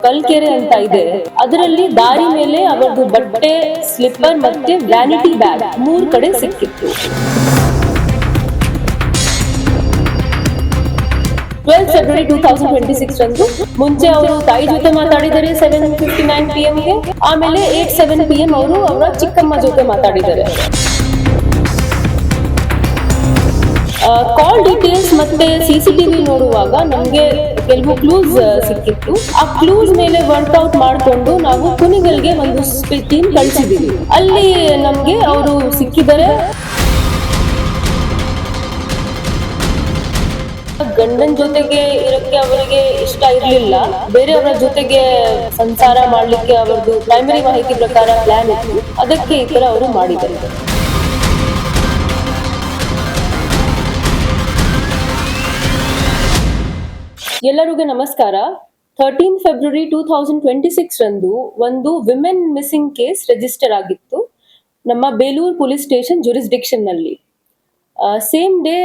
ಕಲ್ಕೆರೆ ಅಂತ ಇದೆ. ಅದರಲ್ಲಿ ದಾರಿ ಮೇಲೆ ಅವರದು ಬಟ್ಟೆ, ಸ್ಲಿಪ್ಪರ್ ಮತ್ತೆ ವ್ಯಾನಿಟಿ ಬ್ಯಾಗ್ 3 ಕಡೆ ಸಿಕ್ಕಿತ್ತು. 12 ಫೆಬ್ರವರಿ 2026 ರಂದು ಮುಂಚೆ ಅವರು ತಾಯಿ ಜೊತೆ ಮಾತಾಡಿದರೆ 7:59 PM ಗೆ, ಆಮೇಲೆ 8:07 PM ಅವರು ಅವರ ಚಿಕ್ಕಮ್ಮ ಜೊತೆ ಮಾತಾಡಿದ್ದಾರೆ. ಕಾಲ್ ಡೀಟೇಲ್ಸ್ ಮತ್ತೆ ಸಿಸಿಟಿವಿ ನೋಡುವಾಗ ನಮ್ಗೆ ಕೆಲವು ಕ್ಲೂಸ್ ಸಿಕ್ಕಿತ್ತು. ಆ ಕ್ಲೂಸ್ ಮೇಲೆ ವರ್ಕೌಟ್ ಮಾಡಿಕೊಂಡು ನಾವು ಕುಣಿಗಲ್ಗೆ ಒಂದು ಟೀಮ್ ಕಳಿಸಿದೀವಿ. ಅಲ್ಲಿ ನಮ್ಗೆ ಅವರು ಸಿಕ್ಕಿದರೆ. ಗಂಡನ ಜೊತೆಗೆ ಇರಕ್ಕೆ ಅವರಿಗೆ ಇಷ್ಟ ಇರಲಿಲ್ಲ, ಬೇರೆಯವರ ಜೊತೆಗೆ ಸಂಸಾರ ಮಾಡ್ಲಿಕ್ಕೆ ಅವರದು ಪ್ರೈಮರಿ ಮಾಹಿತಿ ಪ್ರಕಾರ ಪ್ಲಾನ್ ಇತ್ತು. ಅದಕ್ಕೆ ಈ ತರ ಅವರು ಮಾಡಿದ್ದಾರೆ. ಎಲ್ಲರಿಗೂ ನಮಸ್ಕಾರ. 13 ಫೆಬ್ರವರಿ 2026 ರಂದು ಒಂದು ವಿಮೆನ್ ಮಿಸ್ಸಿಂಗ್ ಕೇಸ್ ರಿಜಿಸ್ಟರ್ ಆಗಿತ್ತು ನಮ್ಮ ಬೇಲೂರು ಪೊಲೀಸ್ ಸ್ಟೇಷನ್ ಜುರಿಸ್ಡಿಕ್ಷನ್ ನಲ್ಲಿ. ಸೇಮ್ ಡೇ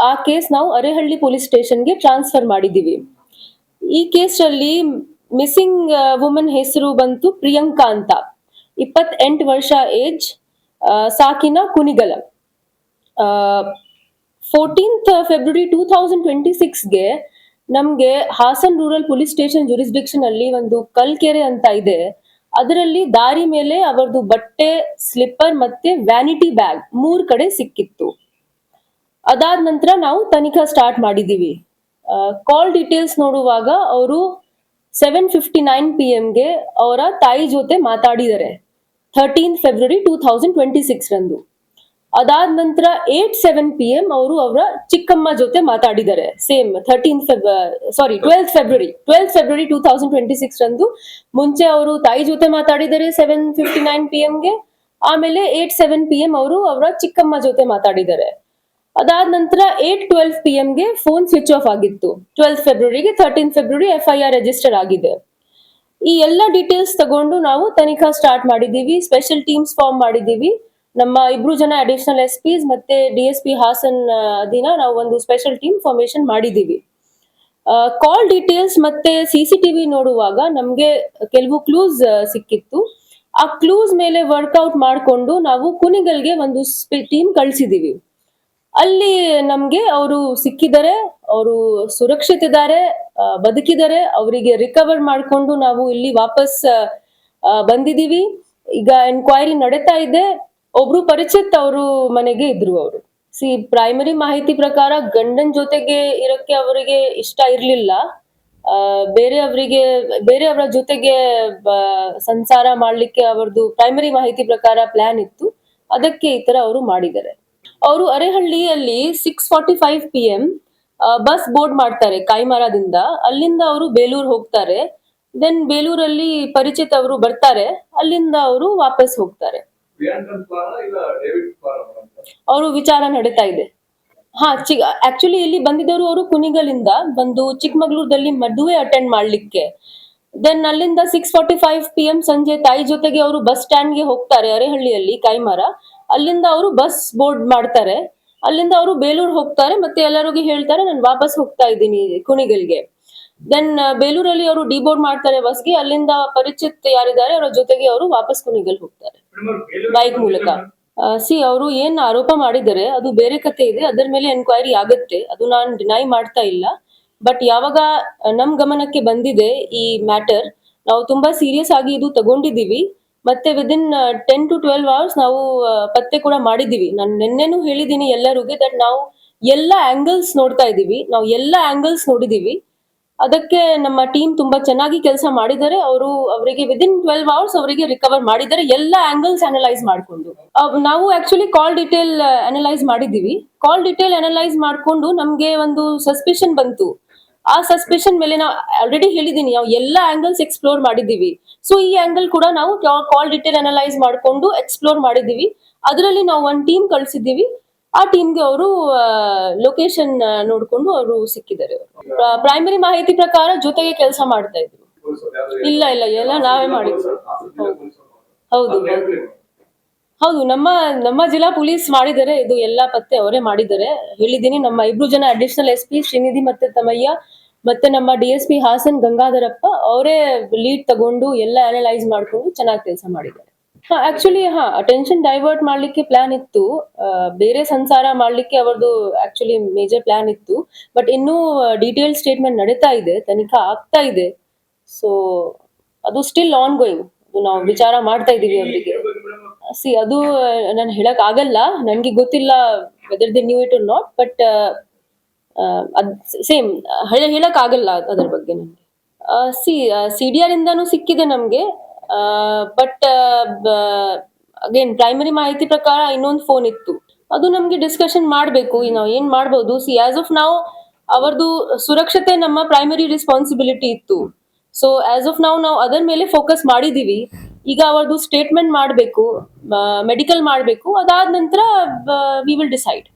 ಆ ಕೇಸ್ ನಾವು ಅರೇಹಳ್ಳಿ ಪೊಲೀಸ್ ಸ್ಟೇಷನ್ಗೆ ಟ್ರಾನ್ಸ್ಫರ್ ಮಾಡಿದ್ದೀವಿ. ಈ ಕೇಸ್ ಅಲ್ಲಿ ಮಿಸ್ಸಿಂಗ್ ವುಮನ್ ಹೆಸರು ಬಂತು ಪ್ರಿಯಾಂಕಾ ಅಂತ, 28 ವರ್ಷ ಏಜ್, ಸಾಕಿನ ಕುಣಿಗಲ. 14th ಫೆಬ್ರವರಿ 2026ಗೆ ನಮ್ಗೆ Hassan rural police station jurisdiction ಅಲ್ಲಿ ಒಂದು ಕಲ್ಕೆರೆ ಅಂತ ಇದೆ. ಅದರಲ್ಲಿ ದಾರಿ ಮೇಲೆ ಅವರದು ಬಟ್ಟೆ, ಸ್ಲಿಪ್ಪರ್ ಮತ್ತೆ ವ್ಯಾನಿಟಿ ಬ್ಯಾಗ್ 3 ಕಡೆ ಸಿಕ್ಕಿತ್ತು. ಅದಾದ ನಂತರ ನಾವು ತನಿಖಾ ಸ್ಟಾರ್ಟ್ ಮಾಡಿದೀವಿ. ಕಾಲ್ ಡೀಟೇಲ್ಸ್ ನೋಡುವಾಗ ಅವರು 7:59 PM ಗೆ ಅವರ ತಾಯಿ ಜೊತೆ ಮಾತಾಡಿದ್ದಾರೆ 13 ಫೆಬ್ರವರಿ 2026 ರಂದು. ಅದಾದ ನಂತರ 8:07 PM ಅವರು ಅವರ ಚಿಕ್ಕಮ್ಮ ಜೊತೆ ಮಾತಾಡಿದ್ದಾರೆ ಸೇಮ್ 12 ಫೆಬ್ರವರಿ 2026 ರಂದು. ಮುಂಚೆ ಅವರು ತಾಯಿ ಜೊತೆ ಮಾತಾಡಿದ್ದಾರೆ 7:59 PM ಗೆ, ಆಮೇಲೆ 8:07 PM ಅವರು ಅವರ ಚಿಕ್ಕಮ್ಮ ಜೊತೆ ಮಾತಾಡಿದ್ದಾರೆ. ಅದಾದ ನಂತರ 8:12 PM ಗೆ ಫೋನ್ ಸ್ವಿಚ್ ಆಫ್ ಆಗಿತ್ತು. 12 ಫೆಬ್ರವರಿಗೆ 13 ಫೆಬ್ರವರಿ FIR ರಿಜಿಸ್ಟರ್ ಆಗಿದೆ. ಈ ಎಲ್ಲ ಡೀಟೇಲ್ಸ್ ತಗೊಂಡು ನಾವು ತನಿಖಾ ಸ್ಟಾರ್ಟ್ ಮಾಡಿದೀವಿ. ಸ್ಪೆಷಲ್ ಟೀಮ್ಸ್ ಫಾರ್ಮ್ ಮಾಡಿದೀವಿ. ನಮ್ಮ 2 ಜನ ಅಡಿಷನಲ್ SPs ಮತ್ತೆ DSP ಹಾಸನ್ ದಿನ ನಾವು ಒಂದು ಸ್ಪೆಷಲ್ ಟೀಮ್ ಫಾರ್ಮೇಶನ್ ಮಾಡಿದೀವಿ. ಕಾಲ್ ಡೀಟೇಲ್ಸ್ ಮತ್ತೆ CCTV ನೋಡುವಾಗ ನಮ್ಗೆ ಕೆಲವು ಕ್ಲೂಸ್ ಸಿಕ್ಕಿತ್ತು. ಆ ಕ್ಲೂಸ್ ಮೇಲೆ ವರ್ಕೌಟ್ ಮಾಡಿಕೊಂಡು ನಾವು ಕುಣಿಗಲ್ಗೆ ಒಂದು ಟೀಮ್ ಕಳಿಸಿದೀವಿ. ಅಲ್ಲಿ ನಮ್ಗೆ ಅವರು ಸಿಕ್ಕಿದ್ದಾರೆ, ಅವರು ಸುರಕ್ಷಿತ ಇದ್ದಾರೆ, ಬದುಕಿದ್ದಾರೆ. ಅವರಿಗೆ ರಿಕವರ್ ಮಾಡಿಕೊಂಡು ನಾವು ಇಲ್ಲಿ ವಾಪಸ್ ಬಂದಿದೀವಿ. ಈಗ ಎನ್ಕ್ವೈರಿ ನಡೀತಾ ಇದೆ. ಒಬ್ರು ಪರಿಚಿತ್ ಅವರು ಮನೆಗೆ ಇದ್ರು. ಅವರು ಪ್ರೈಮರಿ ಮಾಹಿತಿ ಪ್ರಕಾರ ಗಂಡನ ಜೊತೆಗೆ ಇರಕ್ಕೆ ಅವರಿಗೆ ಇಷ್ಟ ಇರ್ಲಿಲ್ಲ, ಬೇರೆಯವರ ಜೊತೆಗೆ ಸಂಸಾರ ಮಾಡ್ಲಿಕ್ಕೆ ಅವರದು ಪ್ರೈಮರಿ ಮಾಹಿತಿ ಪ್ರಕಾರ ಪ್ಲಾನ್ ಇತ್ತು. ಅದಕ್ಕೆ ಈ ತರ ಅವರು ಮಾಡಿದ್ದಾರೆ. ಅವರು ಅರೇಹಳ್ಳಿಯಲ್ಲಿ 6:45 PM ಬಸ್ ಬೋರ್ಡ್ ಮಾಡ್ತಾರೆ ಕಾಯಿಮರದಿಂದ. ಅಲ್ಲಿಂದ ಅವರು ಬೇಲೂರು ಹೋಗ್ತಾರೆ. ದೆನ್ ಬೇಲೂರಲ್ಲಿ ಪರಿಚಿತ್ ಅವರು ಬರ್ತಾರೆ, ಅಲ್ಲಿಂದ ಅವರು ವಾಪಸ್ ಹೋಗ್ತಾರೆ. ಅವರು ವಿಚಾರ ನಡೀತಾ ಇದೆ. ಆಕ್ಚುಲಿ ಇಲ್ಲಿ ಬಂದಿದ್ದವರು ಅವರು ಕುಣಿಗಲಿಂದ ಬಂದು ಚಿಕ್ಕಮಗಳೂರಲ್ಲಿ ಮದುವೆ ಅಟೆಂಡ್ ಮಾಡ್ಲಿಕ್ಕೆ. ದೆನ್ ಅಲ್ಲಿಂದ 6:45 PM ಸಂಜೆ ತಾಯಿ ಜೊತೆಗೆ ಅವರು ಬಸ್ ಸ್ಟ್ಯಾಂಡ್ಗೆ ಹೋಗ್ತಾರೆ ಅರೇಹಳ್ಳಿಯಲ್ಲಿ ಕಾಯಿಮರ. ಅಲ್ಲಿಂದ ಅವರು ಬಸ್ ಬೋರ್ಡ್ ಮಾಡ್ತಾರೆ, ಅಲ್ಲಿಂದ ಅವರು ಬೇಲೂರು ಹೋಗ್ತಾರೆ. ಮತ್ತೆ ಎಲ್ಲರಿಗೂ ಹೇಳ್ತಾರೆ ನಾನು ವಾಪಸ್ ಹೋಗ್ತಾ ಇದ್ದೀನಿ ಕುಣಿಗಲ್ಗೆ. ದೆನ್ ಬೇಲೂರಲ್ಲಿ ಅವರು ಡಿಬೋರ್ಡ್ ಮಾಡ್ತಾರೆ ಬಸ್ಗೆ. ಅಲ್ಲಿಂದ ಪರಿಚಿತ್ ಯಾರಿದ್ದಾರೆ ಅವರ ಜೊತೆಗೆ ಅವರು ವಾಪಸ್ ಕುಣಿಗಲ್ ಹೋಗ್ತಾರೆ ಬೈಕ್ ಮೂಲಕ. ಅವರು ಏನ್ ಆರೋಪ ಮಾಡಿದ್ದಾರೆ ಅದು ಬೇರೆ ಕತೆ ಇದೆ, ಅದರ ಮೇಲೆ ಎನ್ಕ್ವೈರಿ ಆಗುತ್ತೆ. ಅದು ನಾನು ಡಿನೈ ಮಾಡ್ತಾ ಇಲ್ಲ. ಬಟ್ ಯಾವಾಗ ನಮ್ ಗಮನಕ್ಕೆ ಬಂದಿದೆ ಈ ಮ್ಯಾಟರ್, ನಾವು ತುಂಬಾ ಸೀರಿಯಸ್ ಆಗಿ ಇದು ತಗೊಂಡಿದೀವಿ. ಮತ್ತೆ ವಿದಿನ್ 10 to 12 hours ನಾವು ಪತ್ತೆ ಕೂಡ ಮಾಡಿದೀವಿ. ನಾನು ನಿನ್ನೆನೂ ಹೇಳಿದೀನಿ ಎಲ್ಲರಿಗೂ ದಟ್ ನಾವು ಎಲ್ಲ ಆಂಗಲ್ಸ್ ನೋಡ್ತಾ ಇದೀವಿ, ನಾವು ಎಲ್ಲ ಆಂಗಲ್ಸ್ ನೋಡಿದೀವಿ. ಅದಕ್ಕೆ ನಮ್ಮ ಟೀಮ್ ತುಂಬಾ ಚೆನ್ನಾಗಿ ಕೆಲಸ ಮಾಡಿದ್ದಾರೆ. ಅವರಿಗೆ ವಿದಿನ್ 12 hours ಅವರಿಗೆ ರಿಕವರ್ ಮಾಡಿದ್ದಾರೆ ಎಲ್ಲ ಆಂಗಲ್ಸ್ ಅನಲೈಸ್ ಮಾಡ್ಕೊಂಡು. ನಾವು ಆಕ್ಚುಲಿ ಕಾಲ್ ಡೀಟೇಲ್ ಅನಲೈಸ್ ಮಾಡಿದೀವಿ. ಕಾಲ್ ಡೀಟೇಲ್ ಅನಲೈಸ್ ಮಾಡ್ಕೊಂಡು ನಮ್ಗೆ ಒಂದು ಸಸ್ಪಿಷನ್ ಬಂತು. ಆ ಸಸ್ಪಿಷನ್ ಮೇಲೆ ನಾವು ಆಲ್ರೆಡಿ ಹೇಳಿದೀನಿ ನಾವು ಎಲ್ಲ ಆಂಗಲ್ಸ್ ಎಕ್ಸ್ಪ್ಲೋರ್ ಮಾಡಿದೀವಿ. ಸೊ ಈ ಆಂಗಲ್ ಕೂಡ ನಾವು ಕಾಲ್ ಡೀಟೇಲ್ ಅನಲೈಸ್ ಮಾಡ್ಕೊಂಡು ಎಕ್ಸ್ಪ್ಲೋರ್ ಮಾಡಿದೀವಿ. ಅದರಲ್ಲಿ ನಾವು ಒಂದು ಟೀಮ್ ಕಳ್ಸಿದೀವಿ. ಆ ಟೀಮ್ಗೆ ಅವರು ಲೊಕೇಶನ್ ನೋಡ್ಕೊಂಡು ಅವರು ಸಿಕ್ಕಿದ್ದಾರೆ. ಪ್ರೈಮರಿ ಮಾಹಿತಿ ಪ್ರಕಾರ ಜೊತೆಗೆ ಕೆಲಸ ಮಾಡ್ತಾ ಇದ್ರು. ಇಲ್ಲ ಎಲ್ಲ ನಾವೇ ಮಾಡಿದ್ವಿ. ಹೌದು, ನಮ್ಮ ಜಿಲ್ಲಾ ಪೊಲೀಸ್ ಮಾಡಿದ್ದಾರೆ. ಇದು ಎಲ್ಲಾ ಪತ್ತೆ ಅವರೇ ಮಾಡಿದ್ದಾರೆ ಹೇಳಿದೀನಿ. ನಮ್ಮ 2 ಜನ ಅಡಿಷನಲ್ SP ಶ್ರೀನಿಧಿ ಮತ್ತೆ ತಮಯ್ಯ ಮತ್ತೆ ನಮ್ಮ DSP ಹಾಸನ್ ಗಂಗಾಧರಪ್ಪ ಅವರೇ ಲೀಡ್ ತಗೊಂಡು ಎಲ್ಲ ಅನಲೈಸ್ ಮಾಡ್ಕೊಂಡು ಚೆನ್ನಾಗಿ ಕೆಲಸ ಮಾಡಿದ್ದಾರೆ. ಆಕ್ಚುಲಿ ಅಟೆನ್ಷನ್ ಡೈವರ್ಟ್ ಮಾಡ್ಲಿಕ್ಕೆ ಪ್ಲಾನ್ ಇತ್ತು, ಬೇರೆ ಸಂಸಾರ ಮಾಡ್ಲಿಕ್ಕೆ ಅವರದು ಆಕ್ಚುಲಿ ಮೇಜರ್ ಪ್ಲಾನ್ ಇತ್ತು. ಬಟ್ ಇನ್ನೂ ಡೀಟೇಲ್ ಸ್ಟೇಟ್ಮೆಂಟ್ ನಡೀತಾ ಇದೆ, ತನಿಖಾ ಆಗ್ತಾ ಇದೆ. ಸೊ ಅದು ಸ್ಟಿಲ್ ಆನ್ ಗೋಯಿಂಗ್, ನಾವು ವಿಚಾರ ಮಾಡ್ತಾ ಇದೀವಿ ಅವರಿಗೆ. ಅದು ನಾನು ಹೇಳಕ್ ಆಗಲ್ಲ, ನನ್ಗೆ ಗೊತ್ತಿಲ್ಲ whether they knew it or not, but ಅದ್ ಸೇಮ್ ಹೇಳಕ್ ಆಗಲ್ಲ ಅದ್ರ ಬಗ್ಗೆ ನನ್ಗೆ. CDR ಇಂದಾನು ಸಿಕ್ಕಿದೆ ನಮ್ಗೆ, ಬಟ್ ಅಗೇನ್ ಪ್ರೈಮರಿ ಮಾಹಿತಿ ಪ್ರಕಾರ ಇನ್ನೊಂದು ಫೋನ್ ಇತ್ತು, ಅದು ನಮ್ಗೆ ಡಿಸ್ಕಷನ್ ಮಾಡ್ಬೇಕು. ನಾವು ಏನ್ ಮಾಡ್ಬೋದು, ಆಸ್ ಆಫ್ ನಾವು ಅವರದು ಸುರಕ್ಷತೆ ನಮ್ಮ ಪ್ರೈಮರಿ ರೆಸ್ಪಾನ್ಸಿಬಿಲಿಟಿ ಇತ್ತು. ಸೊ ಆಸ್ ಆಫ್ ನಾವು ಅದರ ಮೇಲೆ ಫೋಕಸ್ ಮಾಡಿದೀವಿ. ಈಗ ಅವರದು ಸ್ಟೇಟ್ಮೆಂಟ್ ಮಾಡಬೇಕು, ಮೆಡಿಕಲ್ ಮಾಡಬೇಕು, ಅದಾದ ನಂತರ ವಿ ವಿಲ್ ಡಿಸೈಡ್.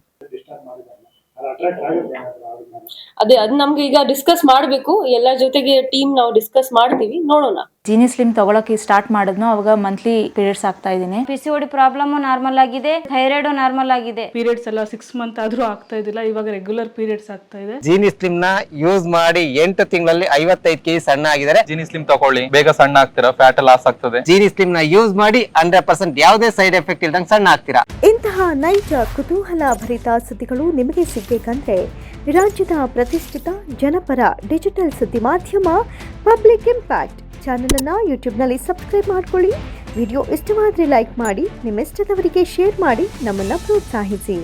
ಅದೇ ಅದು ನಮ್ಗೆ ಈಗ ಡಿಸ್ಕಸ್ ಮಾಡಬೇಕು, ಎಲ್ಲರ ಜೊತೆಗೆ ಟೀಮ್ ನಾವು ಡಿಸ್ಕಸ್ ಮಾಡ್ತೀವಿ, ನೋಡೋಣ. ಜೀನಿ ಸ್ಲಿಮ್ ತಗೊಳಕ್ಕೆ ಸ್ಟಾರ್ಟ್ ಮಾಡಿದ್ನು ಅವಾಗ ಮಂತ್ಲಿ ಪೀರಿಯಡ್ಸ್ ಆಗ್ತಾ ಇದೀನಿ. PCOD ಪ್ರಾಬ್ಲಮ್ ನಾರ್ಮಲ್ ಆಗಿದೆ, ಥೈರಾಯ್ಡ್ ನಾರ್ಮಲ್ ಆಗಿದೆ. ಪೀರಿಯಡ್ಸ್ ಎಲ್ಲ 6 ಮಂತ್ ಆದ್ರೂ ಆಗ್ತಾ ಇದ್ದಿಲ್ಲ, ಇವಾಗ ರೆಗ್ಯುಲರ್ ಪೀರಿಯಡ್ಸ್ ಆಗ್ತಾ ಇದೆ. ಜೀನಿ ಸ್ಲಿಮ್ ನ ಯೂಸ್ ಮಾಡಿ 8 ತಿಂಗಳಲ್ಲಿ 55 kg ಸಣ್ಣ ಆಗಿದ್ದಾರೆ. ಜೀನಿ ಸ್ಲಿಮ್ ತಗೊಳ್ಳಿ, ಬೇಗ ಸಣ್ಣ ಆಗ್ತೀರಾ, ಫ್ಯಾಟ್ ಲಾಸ್ ಆಗ್ತದೆ. ಜೀನಿ ಸ್ಲಿಮ್ ನ ಯೂಸ್ ಮಾಡಿ 100% ಯಾವುದೇ ಸೈಡ್ ಎಫೆಕ್ಟ್ ಇಲ್ದಂಗೆ ಸಣ್ಣ ಆಗ್ತೀರಾ. ಇಂತಹ ನೈಜ ಕುತೂಹಲ ಭರಿತ ಸುದ್ದಿಗಳು ನಿಮಗೆ ಸಿಗಬೇಕಂದ್ರೆ ರಾಜ್ಯದ ಪ್ರತಿಷ್ಠಿತ ಜನಪರ ಡಿಜಿಟಲ್ ಸುದ್ದಿ ಮಾಧ್ಯಮ ಪಬ್ಲಿಕ್ ಇಂಪ್ಯಾಕ್ಟ್ ಚಾನೆಲ್ ಅನ್ನು ಯೂಟ್ಯೂಬ್ನಲ್ಲಿ ಸಬ್ಸ್ಕ್ರೈಬ್ ಮಾಡ್ಕೊಳ್ಳಿ. ವಿಡಿಯೋ ಇಷ್ಟವಾದರೆ ಲೈಕ್ ಮಾಡಿ, ನಿಮ್ಮ ಇಷ್ಟದವರಿಗೆ ಶೇರ್ ಮಾಡಿ ನಮ್ಮನ್ನು ಪ್ರೋತ್ಸಾಹಿಸಿ.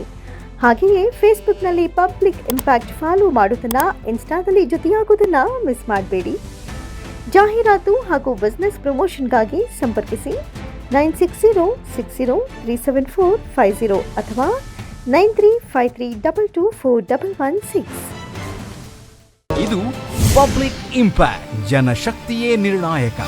ಹಾಗೆಯೇ ಫೇಸ್ಬುಕ್ನಲ್ಲಿ ಪಬ್ಲಿಕ್ ಇಂಪ್ಯಾಕ್ಟ್ ಫಾಲೋ ಮಾಡೋದನ್ನ, ಇನ್ಸ್ಟಾದಲ್ಲಿ ಜೊತೆಯಾಗೋದನ್ನ ಮಿಸ್ ಮಾಡಬೇಡಿ. ಜಾಹೀರಾತು ಹಾಗೂ ಬಿಸ್ನೆಸ್ ಪ್ರಮೋಷನ್ಗಾಗಿ ಸಂಪರ್ಕಿಸಿ 9606037450 ಅಥವಾ 9353224116. ಇದು ಪಬ್ಲಿಕ್ ಇಂಪ್ಯಾಕ್ಟ್, ಜನಶಕ್ತಿಯೇ ನಿರ್ಣಾಯಕ.